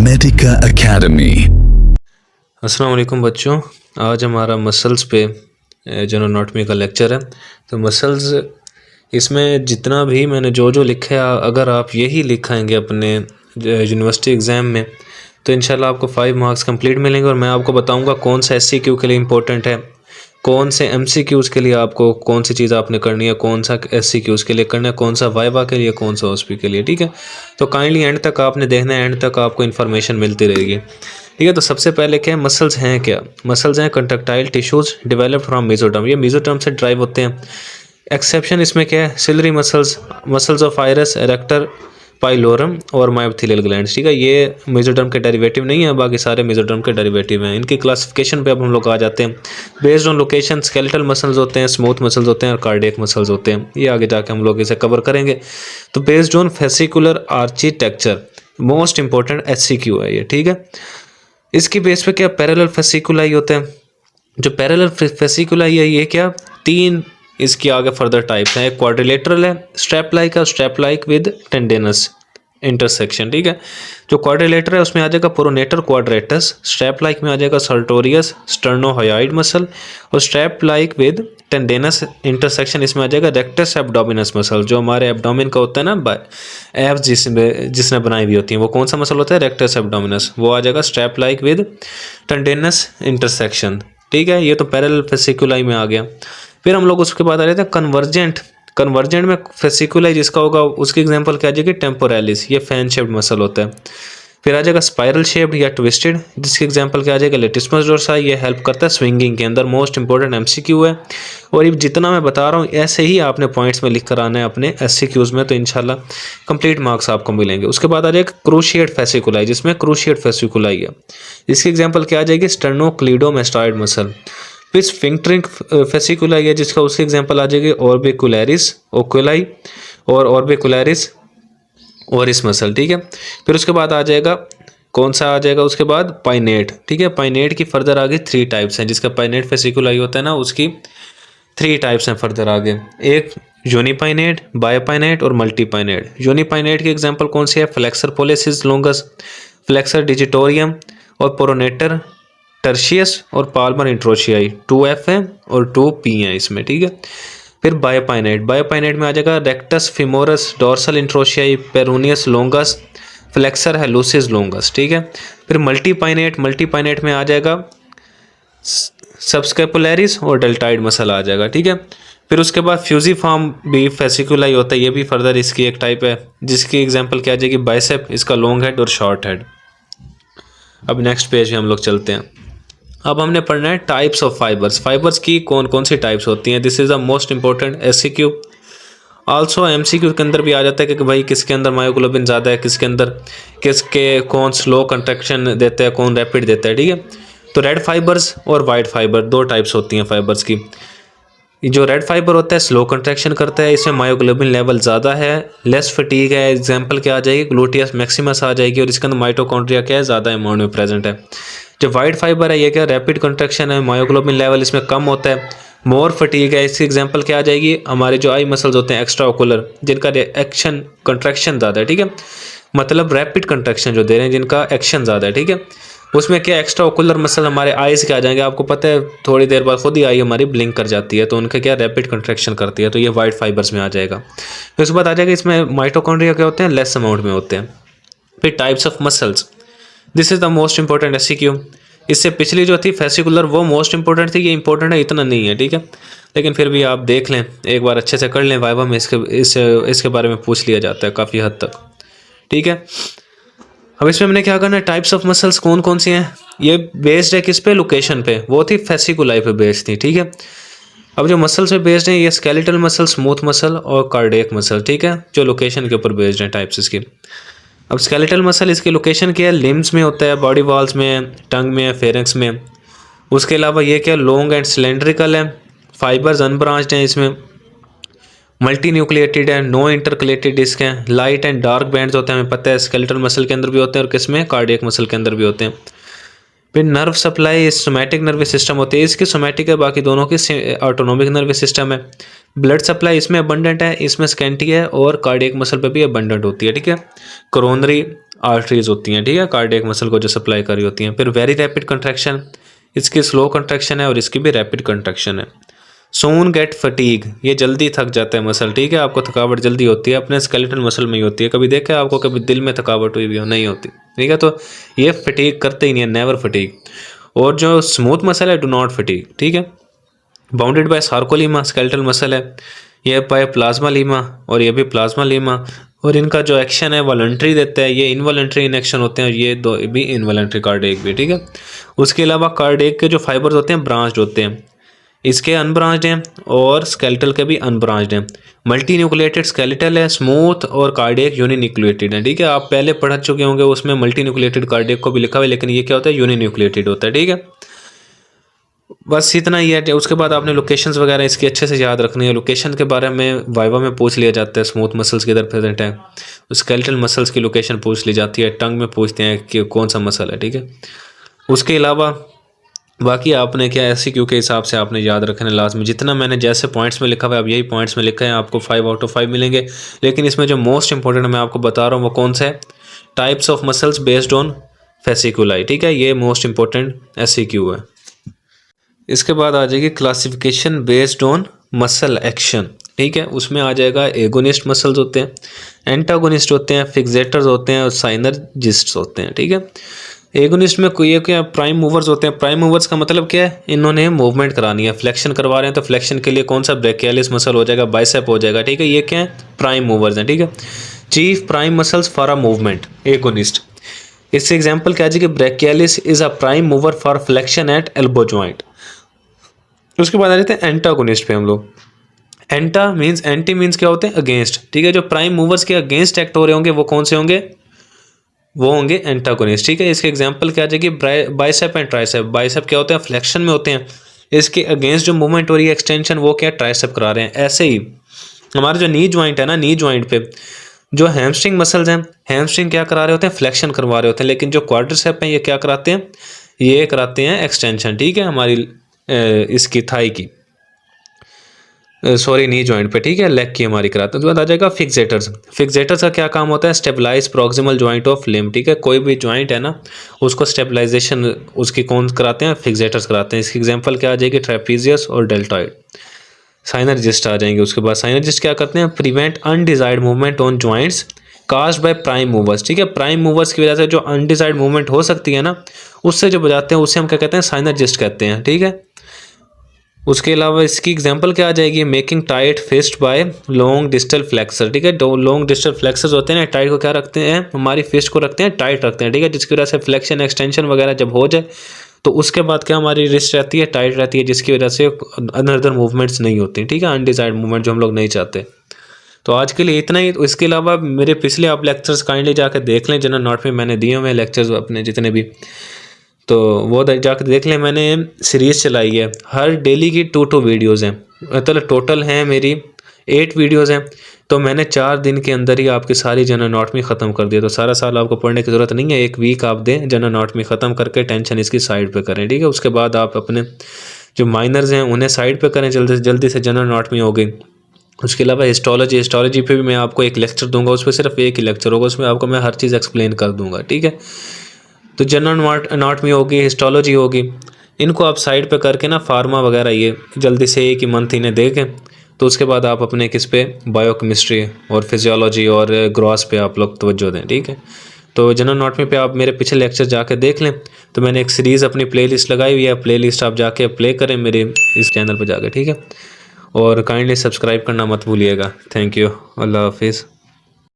Medica academy. अस्सलाम वालेकुम बच्चों, आज हमारा मसल्स पे जनरल एनाटॉमी का लेक्चर है। तो मसल्स इसमें जितना भी मैंने जो लिखा है, अगर आप यही लिखाएंगे अपने यूनिवर्सिटी एग्ज़ाम में तो इंशाल्लाह आपको 5 मार्क्स कंप्लीट मिलेंगे। और मैं आपको बताऊंगा कौन सा SCQ के लिए इम्पोर्टेंट है, कौन से MCQs के लिए आपको कौन सी चीज़ आपने करनी है, कौन सा SCQs के लिए करना है, कौन सा वाइवा के लिए, कौन सा OSP के लिए। ठीक है, तो काइंडली एंड तक आपने देखना है, एंड तक आपको इन्फॉर्मेशन मिलती रहेगी। ठीक है, तो सबसे पहले क्या है, मसल्स हैं क्या? मसल्स हैं contractile tissues developed from mesoderm. ये मेसोडर्म से ड्राइव होते हैं। एक्सेप्शन इसमें क्या है, ciliary muscles, muscles of iris, arrector, pilorum और मायोथिलियल ग्लैंड्स। ठीक है, ये मेसोडर्म के डेरिवेटिव नहीं है, बाकी सारे मेसोडर्म के डेरिवेटिव हैं। इनकी क्लासिफिकेशन पे अब हम लोग आ जाते हैं। Based on location skeletal muscles होते हैं, स्मूथ मसल्स होते हैं और कार्डियक मसल्स होते हैं। ये आगे जाके हम लोग इसे कवर करेंगे। तो based on fascicular architecture, most important SCQ है ये। ठीक है, इसकी बेस पे क्या पैरेलल फेसिकुलाई होते हैं। जो पैरेलल फेसिकुलाई है, ये क्या, 3 इसकी आगे फर्दर टाइप्स हैं। एक क्वाड्रिलेटरल है, स्ट्रैप लाइक है, स्ट्रैप लाइक विद टेंडेनस इंटरसेक्शन। ठीक है, जो क्वाड्रिलेटर है उसमें आ जाएगा प्रोनेटर क्वाड्रेटस, स्ट्रैप लाइक में आ जाएगा सर्टोरियस स्टर्नोहायोइड मसल, और स्ट्रैप लाइक विद टेंडेनस इंटरसेक्शन इसमें आ जाएगा रेक्टस एब्डोमिनस मसल। जो हमारे एब्डोमिन का होता है ना, एब्स जिसने बनाई हुई होती है, वो कौन सा मसल होता है, रेक्टस एब्डोमिनस, वो आ जाएगा स्ट्रैप लाइक विद टेंडेनस इंटरसेक्शन। ठीक है, ये तो पैरेलल फेसिकुलाई में आ गया। फिर हम लोग उसके बाद आ रहे थे कन्वर्जेंट। कन्वर्जेंट में फेसिकुलाई जिसका होगा उसकी एग्जांपल क्या आ जाएगी, टेम्पोरालिस, ये फैन शेप्ड मसल होता है। फिर आ जाएगा स्पाइरल शेप्ड या ट्विस्टेड, जिसकी एग्जांपल क्या आ जाएगा, लेटिसमस डोर्साई, ये हेल्प करता है स्विंगिंग के अंदर। मोस्ट इंपॉर्टेंट MCQ है। और ये जितना मैं बता रहा हूँ ऐसे ही आपने पॉइंट्स में लिख कर आना है अपने SCQs में, तो इंशाल्लाह कंप्लीट मार्क्स आपको मिलेंगे। उसके बाद आ जाएगा क्रूशिएट फेसिकुलाई, जिसमें क्रूशिएट फेसिकुलाई है। इसकी एग्जाम्पल क्या आ जाएगी, स्टर्नोक्लीडोमास्टॉइड मसल। फिर स्फिंक्टरिंग फेसिकुलाई है, जिसका उसकी एग्जांपल आ जाएगी ऑर्बिकुलरिस ओकुलाई और ऑर्बिकुलरिस ओरिस मसल। ठीक है, फिर उसके बाद आ जाएगा कौन सा आ जाएगा, उसके बाद पाइनेट। ठीक है, पाइनेट की फर्दर आगे 3 टाइप्स हैं। जिसका पाइनेट फेसिकुलाई होता है ना, उसकी 3 टाइप्स हैं फर्दर आगे। एक यूनिपाइनेट, बायोपाइनेट और मल्टीपाइनेट। यूनिपाइनेट की एग्जांपल कौन सी है, फ्लेक्सर पोलेसिस लोंगस, फ्लेक्सर डिजिटोरियम और प्रोनेटर टर्शियस और पाल्मर इंट्रोशियाई। 2F है और 2P है इसमें। ठीक है, फिर बायोपाइनेट। बायोपाइनेट में आ जाएगा rectus femoris, dorsal इंट्रोशियाई, peroneus लोंगस, flexor हेलुसिस लोंगस। ठीक है, फिर मल्टीपाइनेट। मल्टीपाइनेट में आ जाएगा सबस्केपुलरिस और डेल्टाइड मसल आ जाएगा। ठीक है, फिर उसके बाद फ्यूजिफॉर्म भी फेसिकुलाई होता है, ये भी फर्दर इसकी एक टाइप है, जिसकी एग्जांपल क्या आ जाएगी, बाइसेप, इसका लॉन्ग हेड और शॉर्ट हेड। अब नेक्स्ट पेज में हम लोग चलते हैं। अब हमने पढ़ना है टाइप्स ऑफ फाइबर्स। फाइबर्स की कौन कौन सी टाइप्स होती हैं। This is the most important SCQ। Also MCQ के अंदर भी आ जाता है कि भाई किसके अंदर मायोग्लोबिन ज़्यादा है, किसके अंदर कौन स्लो कंट्रैक्शन देता है, कौन रैपिड देता है। ठीक है, तो रेड फाइबर्स और वाइट फाइबर 2 टाइप्स होती हैं फाइबर्स की। जो रेड फाइबर होता है स्लो कंट्रैक्शन करता है, इसमें मायोग्लोबिन लेवल ज़्यादा है, लेस फटीग है। एग्जाम्पल क्या आ जाएगी, ग्लूटियस मैक्सिमस आ जाएगी, और इसके अंदर माइटोकॉन्ड्रिया क्या है, ज़्यादा अमाउंट में प्रेजेंट है। जो वाइट फाइबर है, ये क्या रैपिड कंट्रैक्शन है, मायोग्लोबिन लेवल इसमें कम होता है, मोर फटीग है। इसकी एग्जांपल क्या आ जाएगी, हमारे जो आई मसल्स होते हैं एक्स्ट्रा ओकुलर, जिनका एक्शन कंट्रैक्शन ज़्यादा है। ठीक है, मतलब रैपिड कंट्रैक्शन जो दे रहे हैं, जिनका एक्शन ज़्यादा है। ठीक है, उसमें क्या एक्स्ट्रा ओकुलर मसल हमारे आइज़ के आ जाएंगे। आपको पता है थोड़ी देर बाद खुद ही आई हमारी ब्लिंक कर जाती है, तो उनका क्या रैपिड कंट्रैक्शन करती है, तो ये वाइट फाइबर्स में आ जाएगा। फिर उसके बाद आ जाएगा इसमें माइटोकॉन्ड्रिया क्या होते हैं, लेस अमाउंट में होते हैं। फिर types of muscles, this is the most important SCQ। इससे पिछली जो थी फेसिकुलर, वो मोस्ट इंपॉर्टेंट थी, ये इंपॉर्टेंट है इतना नहीं है। ठीक है, लेकिन फिर भी आप देख लें, एक बार अच्छे से कर लें, वाइवा में इसके बारे में पूछ लिया जाता है काफ़ी हद तक। ठीक है, अब इसमें हमने क्या करना है, टाइप्स ऑफ मसल्स कौन कौन सी हैं, ये बेस्ड है किस पे, लोकेशन पे। वो थी फेसिकुलाई पे बेस्ड थी। ठीक है, अब जो मसल्स पे बेस्ड हैं, ये स्केलेटल मसल, स्मूथ मसल और कार्डियक मसल। ठीक है, जो लोकेशन के ऊपर बेस्ड हैं टाइप्स इसकी। अब स्केलेटल मसल, इसकी लोकेशन क्या है, लिम्स में होता है, बॉडी वॉल्स में, टंग में, फेरेंक्स में। उसके अलावा ये क्या, लॉन्ग एंड सिलेंड्रिकल है, फाइबर्स अनब्रांच्ड हैं, इसमें मल्टी न्यूक्लिएटेड है, नो इंटरकलेटेड डिस्क है, लाइट एंड डार्क बैंड्स होते हैं, हमें पता है स्केलेटल मसल के अंदर भी होते हैं और किसमें, कार्डियक मसल के अंदर भी होते हैं। फिर nerve supply somatic nervous system होती है, इसकी सोमैटिक है, बाकी दोनों की ऑटोनोमिक नर्वस सिस्टम है। ब्लड सप्लाई इसमें अबंडेंट है, इसमें स्कैंटी है, और कार्डियक मसल पे भी अबंडेंट होती है। ठीक है, कोरोनरी आर्टरीज होती हैं, ठीक है, कार्डियक मसल को जो सप्लाई कर रही होती हैं। फिर वेरी रैपिड कंट्रैक्शन, इसकी स्लो कंट्रैक्शन है और इसकी भी रैपिड कंट्रैक्शन है। सून गेट फटीग, ये जल्दी थक जाता है मसल, ठीक है, आपको थकावट जल्दी होती है, अपने स्केलेटल मसल में ही होती है। कभी देखा है आपको कभी दिल में थकावट हुई भी हो? नहीं होती, ठीक है। तो ये फटीग करते ही नहीं है, नेवर फटीग। और जो स्मूथ मसल है, डू नॉट फटीग, ठीक है। बाउंडेड बाय सार्कोलीमा, स्केलेटल मसल है, ये बाय प्लाज्मा लीमा और ये भी प्लाज्मा लीमा। और इनका जो एक्शन है वॉलंटरी देता है, ये इनवॉलंटरी इन एक्शन होते हैं और ये दो भी इनवॉलंटरी, कार्डियक भी, ठीक है। उसके अलावा कार्डियक के जो फाइबर्स होते हैं ब्रांच्ड होते हैं, इसके अनब्रांच्ड हैं और स्केलेटल के भी अनब्रांच्ड हैं। मल्टी न्यूक्लिएटेड स्केलेटल है, स्मूथ और कार्डियक यूनिन्यूक्लिएटेड है, ठीक है। आप पहले पढ़ चुके होंगे, उसमें मल्टी न्यूक्लिएटेड कार्डियक को भी लिखा हुआ है, लेकिन ये क्या होता है, यूनिन्यूक्लिएटेड होता है, ठीक है। बस इतना ही है। उसके बाद आपने लोकेशंस वगैरह इसकी अच्छे से याद रखनी है। लोकेशन के बारे में वाइवा में पूछ लिया जाता है, स्मूथ मसल्स किधर प्रेजेंट है, स्केलेटल मसल्स की लोकेशन पूछ ली जाती है, टंग में पूछते हैं कि कौन सा मसल है, ठीक है। उसके अलावा बाकी आपने क्या SCQ के हिसाब से आपने याद रखना है लास्ट में, जितना मैंने जैसे पॉइंट्स में लिखा हुआ है अब यही पॉइंट्स में लिखा है, आपको 5 आउट ऑफ 5 मिलेंगे। लेकिन इसमें जो मोस्ट इंपॉर्टेंट मैं आपको बता रहा हूँ वो कौन सा है, types of muscles based on fasciculi, ठीक है, ये मोस्ट इंपॉर्टेंट SCQ है। इसके बाद आ जाएगी classification based on muscle action, ठीक है। उसमें आ जाएगा एगोनिस्ट मसल्स होते हैं, एंटागोनिस्ट होते हैं, फिक्सेटर्स होते हैं और साइनर्जिस्ट्स होते हैं, ठीक है। एगोनिस्ट में कोई क्या प्राइम मूवर्स होते हैं। प्राइम मूवर्स का मतलब क्या है, इन्होंने मूवमेंट करानी है, फ्लेक्शन करवा रहे हैं तो फ्लेक्शन के लिए कौन सा ब्रेकियालिस मसल हो जाएगा, बाइसेप हो जाएगा, ठीक है। ये क्या है, प्राइम मूवर्स हैं, ठीक है। Chief prime muscles for a movement, agonist. इससे एग्जाम्पल क्या है कि brachialis is a prime mover for flexion at elbow joint. उसके बाद आ जाते हैं एंटागोनिस्ट पे हम लोग। एंटा मीन्स, एंटी मीन्स क्या होते हैं, अगेंस्ट, ठीक है। जो प्राइम मूवर्स के अगेंस्ट एक्ट हो रहे होंगे वो कौन से होंगे, वो होंगे एंटागोनिस्ट, ठीक है। इसके एग्जांपल क्या आ जाएगी, बाइसेप एंड ट्राइसेप। बाइसेप क्या होते हैं, फ्लेक्शन में होते हैं, इसके अगेंस्ट जो मूवमेंट हो रही है एक्सटेंशन, वो क्या ट्राइसेप करा रहे हैं। ऐसे ही हमारा जो नी ज्वाइंट है ना, नी ज्वाइंट पे जो हैमस्ट्रिंग मसल्स हैं, हैमस्ट्रिंग क्या करा रहे होते हैं, फ्लेक्शन करवा रहे होते हैं। लेकिन जो क्वाड्रिसेप हैं ये क्या कराते हैं, ये कराते हैं एक्सटेंशन, ठीक है, हमारी इसकी थाई की, सॉरी नी जॉइंट पे, ठीक है, लेग की हमारी कराते हैं। उसके बाद आ जाएगा फिक्सेटर्स। फिक्सेटर्स का क्या काम होता है, stabilize proximal joint of limb, ठीक है। कोई भी जॉइंट है ना उसको स्टेबलाइजेशन उसकी कौन कराते हैं, फिक्सेटर्स कराते हैं। इसकी एग्जांपल क्या आ जाएगी, ट्रेपीजियस और डेल्टॉइड। साइनर्जिस्ट आ जाएंगे। उसके बाद साइनर्जिस्ट क्या करते हैं, prevent undesired movement on joints caused by prime movers, ठीक है। प्राइम मूवर्स की वजह से जो अनडिजायर्ड मूवमेंट हो सकती है ना, उससे जो बजाते हैं उससे हम क्या कहते हैं, साइनर्जिस्ट कहते हैं, ठीक है। उसके अलावा इसकी एग्जांपल क्या आ जाएगी, making tight fist by long distal flexor, ठीक है। दो लॉन्ग डिस्टल फ्लेक्सर्स होते हैं ना, टाइट को क्या रखते हैं, हमारी फिस्ट को रखते हैं, टाइट रखते हैं, ठीक है। जिसकी वजह से फ्लेक्शन एक्सटेंशन वगैरह जब हो जाए तो उसके बाद क्या हमारी रिस्ट रहती है, टाइट रहती है, जिसकी वजह से अनदर मूवमेंट्स नहीं होती, ठीक है, अनडिजायर्ड मूवमेंट जो हम लोग नहीं चाहते। तो आज के लिए इतना ही। इसके अलावा मेरे पिछले आप लेक्चर्स काइंडली जाकर देख लें, जनरल नॉट में मैंने दिए हुए लेक्चर्स अपने जितने भी, तो वो जाकर देख लें। मैंने सीरीज़ चलाई है, हर डेली की 2 वीडियोज़ हैं, मतलब टोटल हैं मेरी 8 वीडियोज़ हैं। तो मैंने 4 दिन के अंदर ही आपकी सारी जनरल एनाटॉमी ख़त्म कर दिया। तो सारा साल आपको पढ़ने की ज़रूरत नहीं है, 1 वीक आप दें जनरल एनाटॉमी ख़त्म करके, टेंशन इसकी साइड पे करें, ठीक है। उसके बाद आप अपने जो माइनर्स हैं उन्हें साइड पे करें, जल्दी से जनरल एनाटॉमी हो गई। उसके अलावा हिस्टोलॉजी पे भी मैं आपको एक लेक्चर दूंगा, उस पर सिर्फ एक ही लेक्चर होगा, उसमें आपको मैं हर चीज़ एक्सप्लेन कर दूंगा, ठीक है। तो जनरल एनाटॉमी होगी, हिस्टोलॉजी होगी, इनको आप साइड पे करके ना फार्मा वगैरह ये जल्दी से एक ही मंथ इन्हें देखें। तो उसके बाद आप अपने किस पे, बायोकेमिस्ट्री और फिजियोलॉजी और ग्रॉस पे आप लोग तवज्जो दें, ठीक है। तो जनरल एनाटॉमी पे आप मेरे पिछले लेक्चर जाके देख लें। तो मैंने एक सीरीज़ अपनी प्लेलिस्ट लगाई हुई है, प्लेलिस्ट आप जाके प्ले करें मेरे इस चैनल पर जाके, ठीक है। और काइंडली सब्सक्राइब करना मत भूलिएगा। थैंक यू, अल्लाह हाफिज़।